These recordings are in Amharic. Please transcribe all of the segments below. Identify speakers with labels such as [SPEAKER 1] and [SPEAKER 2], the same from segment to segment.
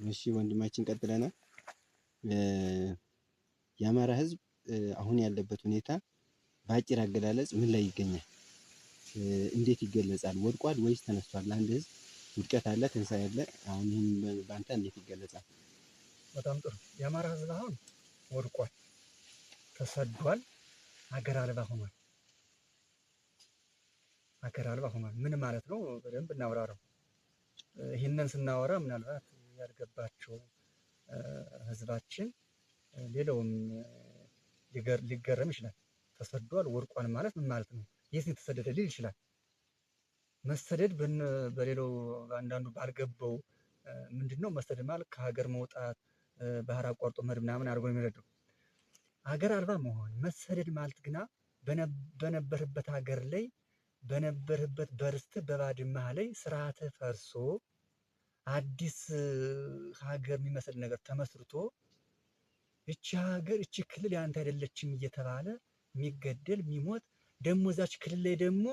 [SPEAKER 1] እሺ ወንድማችን ቀጥለናል። የአማራ ህዝብ አሁን ያለበት ሁኔታ በአጭር አገላለጽ ምን ላይ ይገኛል? እንዴት ይገለጻል? ወድቋል ወይስ ተነስቷል? አንድ ህዝብ ውድቀት አለ፣ ትንሣኤ አለ። አሁን ይህን በአንተ እንዴት ይገለጻል?
[SPEAKER 2] በጣም ጥሩ። የአማራ ህዝብ አሁን ወድቋል፣ ተሰዷል፣ ሀገር አልባ ሆኗል። ሀገር አልባ ሆኗል ምን ማለት ነው? በደንብ እናብራራው። ይህንን ስናወራ ምናልባት ያልገባቸው ህዝባችን ሌላውም ሊገረም ይችላል። ተሰዷል ወድቋል ማለት ምን ማለት ነው? የት የተሰደደ ሊል ይችላል። መሰደድ በሌላው አንዳንዱ ባልገባው ምንድነው መሰደድ ማለት ከሀገር መውጣት፣ ባህር አቋርጦ መሄድ ምናምን አድርጎ ነው የሚረዳው። ሀገር አልባ መሆን መሰደድ ማለት ግና በነበርበት ሀገር ላይ በነበርበት በርስት በባድማ ላይ ስርዓት ፈርሶ አዲስ ሀገር የሚመስል ነገር ተመስርቶ እቺ ሀገር እቺ ክልል ያንተ አይደለችም እየተባለ የሚገደል የሚሞት ደግሞ እዛች ክልል ላይ ደግሞ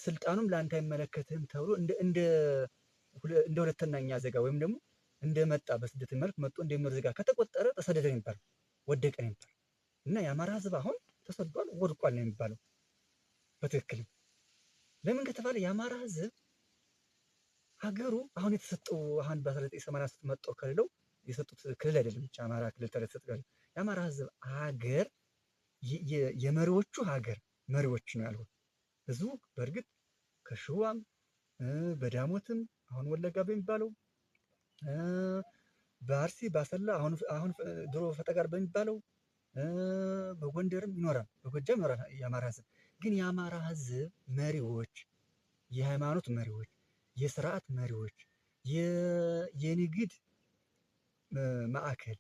[SPEAKER 2] ስልጣኑም ላንተ አይመለከትህም ተብሎ እንደ ሁለተኛኛ ዜጋ ወይም ደግሞ እንደመጣ በስደት መልክ መጥቶ እንደሚኖር ዜጋ ከተቆጠረ ተሰደደ ነው የሚባለው፣ ወደቀ ነው የሚባለው። እና የአማራ ህዝብ አሁን ተሰዷል ወድቋል ነው የሚባለው በትክክል። ለምን ከተባለ የአማራ ህዝብ ሀገሩ አሁን የተሰጠው አሁን በ1983 መጥቶ ከሌለው የሰጡት ክልል አይደለም ብቻ አማራ ክልል ተሰጥቷል። የአማራ ህዝብ ሀገር የመሪዎቹ ሀገር መሪዎች ነው ያልኩት። ህዝቡ በእርግጥ ከሸዋም በዳሞትም አሁን ወለጋ በሚባለው በአርሲ ባሰላ አሁን ድሮ ፈጠጋር በሚባለው በጎንደርም ይኖራል፣ በጎጃም ይኖራል የአማራ ህዝብ። ግን የአማራ ህዝብ መሪዎች፣ የሃይማኖት መሪዎች፣ የስርዓት መሪዎች፣ የንግድ ማዕከል፣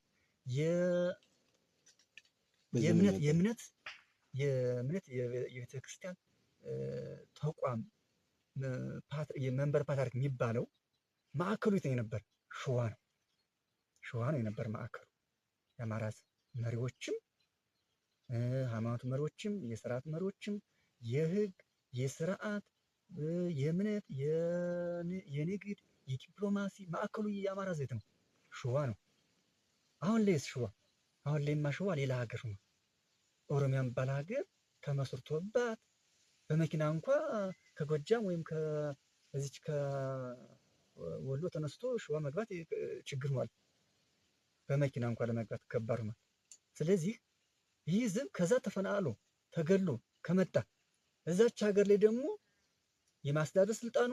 [SPEAKER 2] የእምነት የቤተክርስቲያን ተቋም የመንበር ፓትርያርክ የሚባለው ማዕከሉ የት ነው የነበር? ሸዋ ነው። ሸዋ ነው የነበር ማዕከሉ። የአማራ ህዝብ መሪዎችም ሃይማኖት መሪዎችም የስርዓት መሪዎችም የህግ የስርዓት የእምነት የንግድ የዲፕሎማሲ ማዕከሉ የአማራ ህዝብ ነው፣ ሸዋ ነው። አሁን ላይስ ሸዋ አሁን ላይማ ሸዋ ሌላ ሀገር ነው። ኦሮሚያ የሚባል ሀገር ተመስርቶባት በመኪና እንኳ ከጎጃም ወይም ከዚች ከወሎ ተነስቶ ሸዋ መግባት ችግር ነው። በመኪና እንኳ ለመግባት ከባድ ነው። ስለዚህ ይህ ህዝብ ከዛ ተፈናቅሎ ተገሎ ከመጣ እዛች ሀገር ላይ ደግሞ የማስተዳደር ስልጣኑ